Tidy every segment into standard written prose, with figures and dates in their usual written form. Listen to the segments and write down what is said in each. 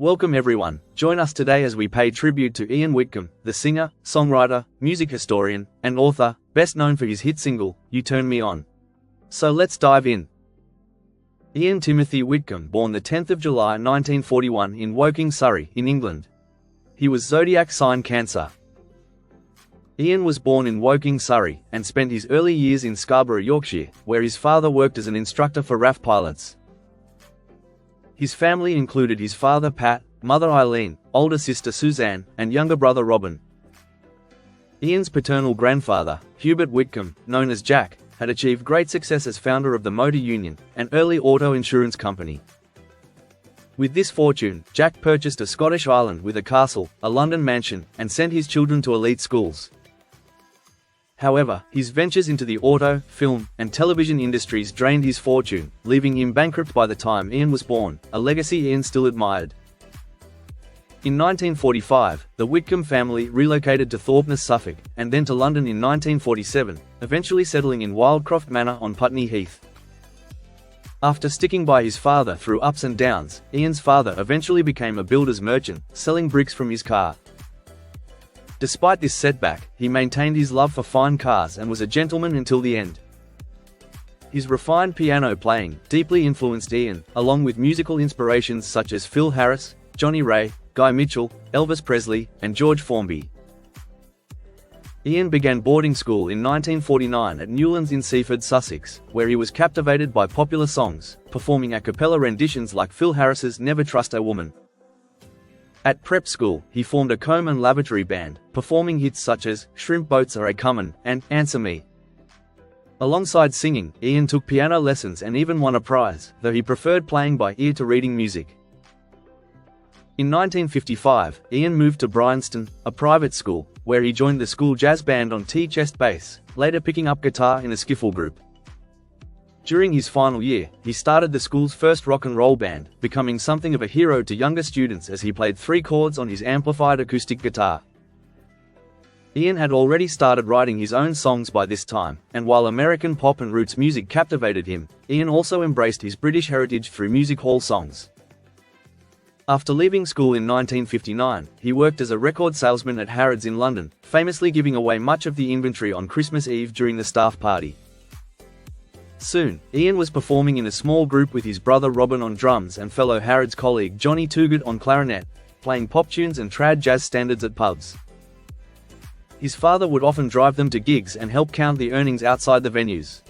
Welcome everyone, join us today as we pay tribute to Ian Whitcomb, the singer, songwriter, music historian, and author, best known for his hit single, You Turn Me On. So let's dive in. Ian Timothy Whitcomb, born the 10th of July 1941 in Woking, Surrey, in England. He was zodiac sign Cancer. Ian was born in Woking, Surrey, and spent his early years in Scarborough, Yorkshire, where his father worked as an instructor for RAF pilots. His family included his father Pat, mother Eileen, older sister Suzanne, and younger brother Robin. Ian's paternal grandfather, Hubert Whitcomb, known as Jack, had achieved great success as founder of the Motor Union, an early auto insurance company. With this fortune, Jack purchased a Scottish island with a castle, a London mansion, and sent his children to elite schools. However, his ventures into the auto, film, and television industries drained his fortune, leaving him bankrupt by the time Ian was born, a legacy Ian still admired. In 1945, the Whitcomb family relocated to Thorpeness, Suffolk, and then to London in 1947, eventually settling in Wildcroft Manor on Putney Heath. After sticking by his father through ups and downs, Ian's father eventually became a builder's merchant, selling bricks from his car. Despite this setback, he maintained his love for fine cars and was a gentleman until the end. His refined piano playing deeply influenced Ian, along with musical inspirations such as Phil Harris, Johnny Ray, Guy Mitchell, Elvis Presley, and George Formby. Ian began boarding school in 1949 at Newlands in Seaford, Sussex, where he was captivated by popular songs, performing a cappella renditions like Phil Harris's Never Trust a Woman. At prep school, he formed a comb and lavatory band, performing hits such as Shrimp Boats Are A-Comin' and Answer Me. Alongside singing, Ian took piano lessons and even won a prize, though he preferred playing by ear to reading music. In 1955, Ian moved to Bryanston, a private school, where he joined the school jazz band on chest bass, later picking up guitar in a skiffle group. During his final year, he started the school's first rock and roll band, becoming something of a hero to younger students as he played 3 chords on his amplified acoustic guitar. Ian had already started writing his own songs by this time, and while American pop and roots music captivated him, Ian also embraced his British heritage through music hall songs. After leaving school in 1959, he worked as a record salesman at Harrods in London, famously giving away much of the inventory on Christmas Eve during the staff party. Soon, Ian was performing in a small group with his brother Robin on drums and fellow Harrods colleague Johnny Toogood on clarinet, playing pop tunes and trad jazz standards at pubs. His father would often drive them to gigs and help count the earnings outside the venues.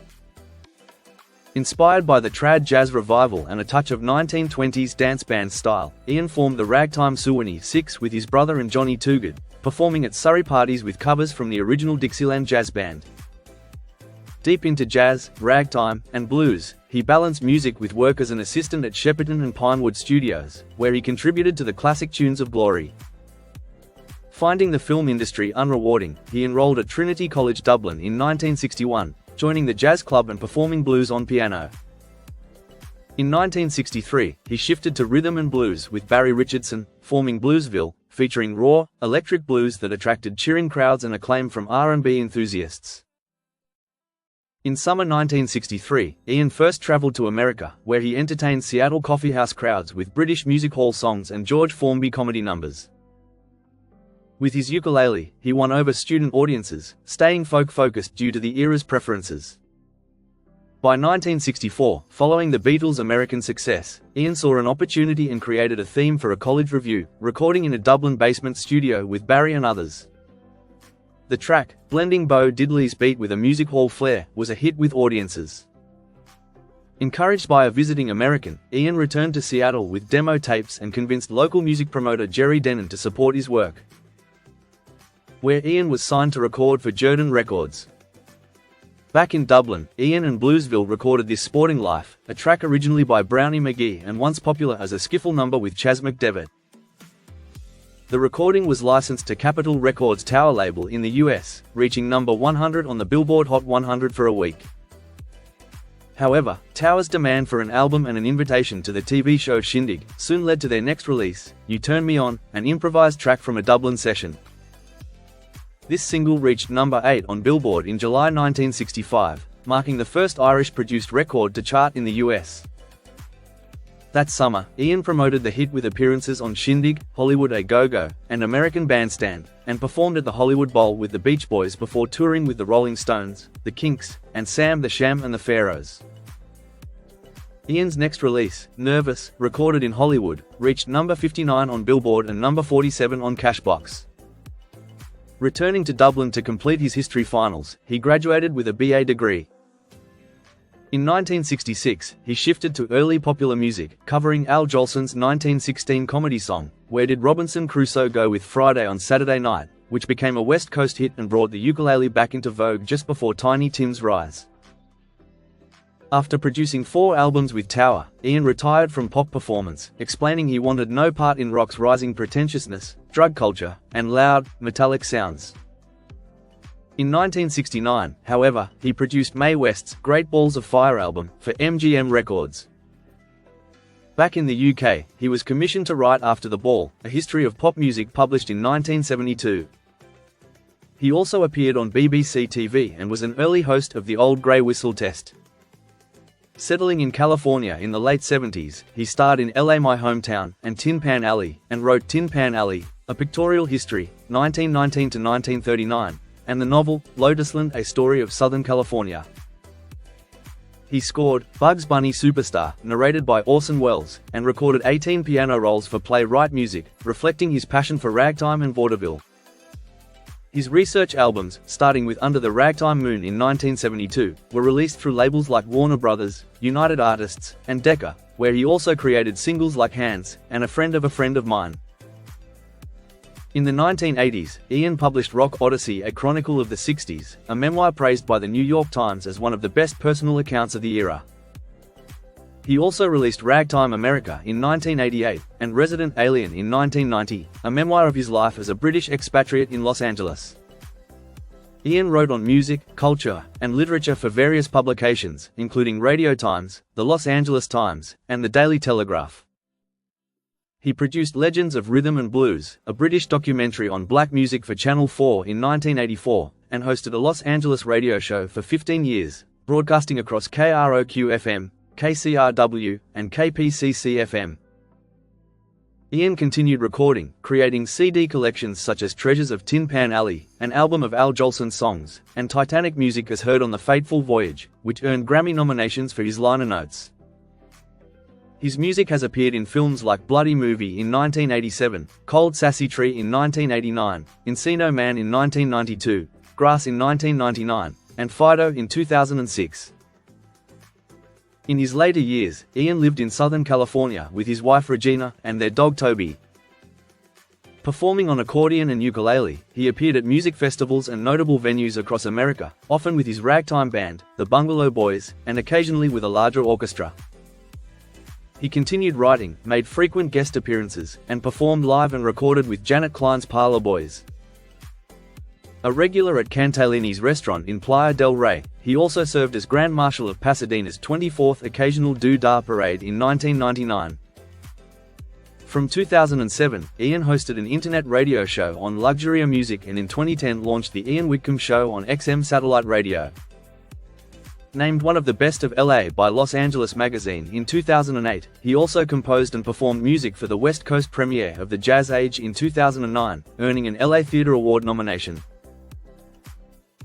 Inspired by the trad jazz revival and a touch of 1920s dance band style, Ian formed the Ragtime Suwannee Six with his brother and Johnny Toogood, performing at Surrey parties with covers from the original Dixieland jazz band. Deep into jazz, ragtime, and blues, he balanced music with work as an assistant at Shepperton and Pinewood Studios, where he contributed to the classic tunes of Glory. Finding the film industry unrewarding, he enrolled at Trinity College Dublin in 1961, joining the jazz club and performing blues on piano. In 1963, he shifted to rhythm and blues with Barry Richardson, forming Bluesville, featuring raw, electric blues that attracted cheering crowds and acclaim from R&B enthusiasts. In summer 1963, Ian first traveled to America, where he entertained Seattle coffeehouse crowds with British music hall songs and George Formby comedy numbers. With his ukulele, he won over student audiences, staying folk-focused due to the era's preferences. By 1964, following the Beatles' American success, Ian saw an opportunity and created a theme for a college revue, recording in a Dublin basement studio with Barry and others. The track, blending Bo Diddley's beat with a music hall flair, was a hit with audiences. Encouraged by a visiting American, Ian returned to Seattle with demo tapes and convinced local music promoter Jerry Denon to support his work, where Ian was signed to record for Jordan Records. Back in Dublin, Ian and Bluesville recorded This Sporting Life, a track originally by Brownie McGee and once popular as a skiffle number with Chas McDevitt. The recording was licensed to Capitol Records' Tower label in the US, reaching number 100 on the Billboard Hot 100 for a week. However, Tower's demand for an album and an invitation to the TV show Shindig soon led to their next release, You Turn Me On, an improvised track from a Dublin session. This single reached number 8 on Billboard in July 1965, marking the first Irish-produced record to chart in the US. That summer, Ian promoted the hit with appearances on Shindig, Hollywood A Go-Go, and American Bandstand, and performed at the Hollywood Bowl with the Beach Boys before touring with the Rolling Stones, the Kinks, and Sam the Sham and the Pharaohs. Ian's next release, Nervous, recorded in Hollywood, reached number 59 on Billboard and number 47 on Cashbox. Returning to Dublin to complete his history finals, he graduated with a BA degree. In 1966, he shifted to early popular music, covering Al Jolson's 1916 comedy song, Where Did Robinson Crusoe Go with Friday on Saturday Night, which became a West Coast hit and brought the ukulele back into vogue just before Tiny Tim's rise. After producing 4 albums with Tower, Ian retired from pop performance, explaining he wanted no part in rock's rising pretentiousness, drug culture, and loud, metallic sounds. In 1969, however, he produced Mae West's Great Balls of Fire album for MGM Records. Back in the UK, he was commissioned to write After the Ball, a history of pop music published in 1972. He also appeared on BBC TV and was an early host of the Old Grey Whistle Test. Settling in California in the late 70s, he starred in LA My Hometown and Tin Pan Alley, and wrote Tin Pan Alley, A Pictorial History, 1919 to 1939, and the novel, Lotusland, A Story of Southern California. He scored Bugs Bunny Superstar, narrated by Orson Welles, and recorded 18 piano rolls for Playwright Music, reflecting his passion for ragtime and vaudeville. His research albums, starting with Under the Ragtime Moon in 1972, were released through labels like Warner Brothers, United Artists, and Decca, where he also created singles like Hands, and A Friend of Mine. In the 1980s, Ian published Rock Odyssey, a chronicle of the 60s, a memoir praised by the New York Times as one of the best personal accounts of the era. He also released Ragtime America in 1988, and Resident Alien in 1990, a memoir of his life as a British expatriate in Los Angeles. Ian wrote on music, culture, and literature for various publications, including Radio Times, the Los Angeles Times, and the Daily Telegraph. He produced Legends of Rhythm and Blues, a British documentary on black music for Channel 4 in 1984, and hosted a Los Angeles radio show for 15 years, broadcasting across KROQ-FM, KCRW, and KPCC-FM. Ian continued recording, creating CD collections such as Treasures of Tin Pan Alley, an album of Al Jolson songs, and Titanic music as heard on The Fateful Voyage, which earned Grammy nominations for his liner notes. His music has appeared in films like Bloody Movie in 1987, Cold Sassy Tree in 1989, Encino Man in 1992, Grass in 1999, and Fido in 2006. In his later years, Ian lived in Southern California with his wife Regina and their dog Toby. Performing on accordion and ukulele, he appeared at music festivals and notable venues across America, often with his ragtime band, the Bungalow Boys, and occasionally with a larger orchestra. He continued writing, made frequent guest appearances, and performed live and recorded with Janet Klein's Parlor Boys. A regular at Cantalini's restaurant in Playa del Rey, he also served as Grand Marshal of Pasadena's 24th Occasional Doo-Dah Parade in 1999. From 2007, Ian hosted an internet radio show on Luxuria Music and in 2010 launched the Ian Whitcomb Show on XM Satellite Radio. Named one of the best of LA by Los Angeles Magazine in 2008, he also composed and performed music for the West Coast premiere of The Jazz Age in 2009, earning an LA Theatre Award nomination.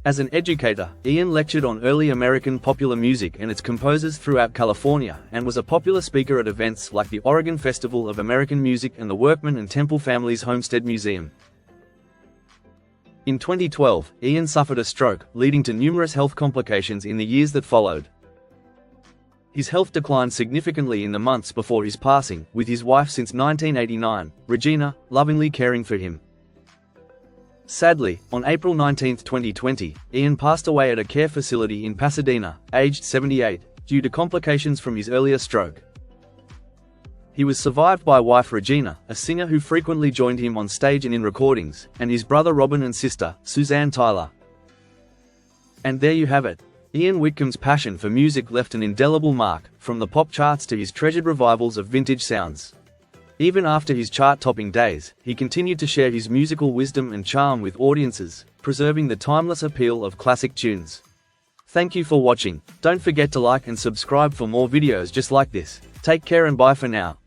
As an educator, Ian lectured on early American popular music and its composers throughout California, and was a popular speaker at events like the Oregon Festival of American Music and the Workman and Temple Family's Homestead Museum. In 2012, Ian suffered a stroke, leading to numerous health complications in the years that followed. His health declined significantly in the months before his passing, with his wife since 1989, Regina, lovingly caring for him. Sadly, on April 19, 2020, Ian passed away at a care facility in Pasadena, aged 78, due to complications from his earlier stroke. He was survived by wife Regina, a singer who frequently joined him on stage and in recordings, and his brother Robin and sister, Suzanne Tyler. And there you have it. Ian Whitcomb's passion for music left an indelible mark, from the pop charts to his treasured revivals of vintage sounds. Even after his chart-topping days, he continued to share his musical wisdom and charm with audiences, preserving the timeless appeal of classic tunes. Thank you for watching. Don't forget to like and subscribe for more videos just like this. Take care and bye for now.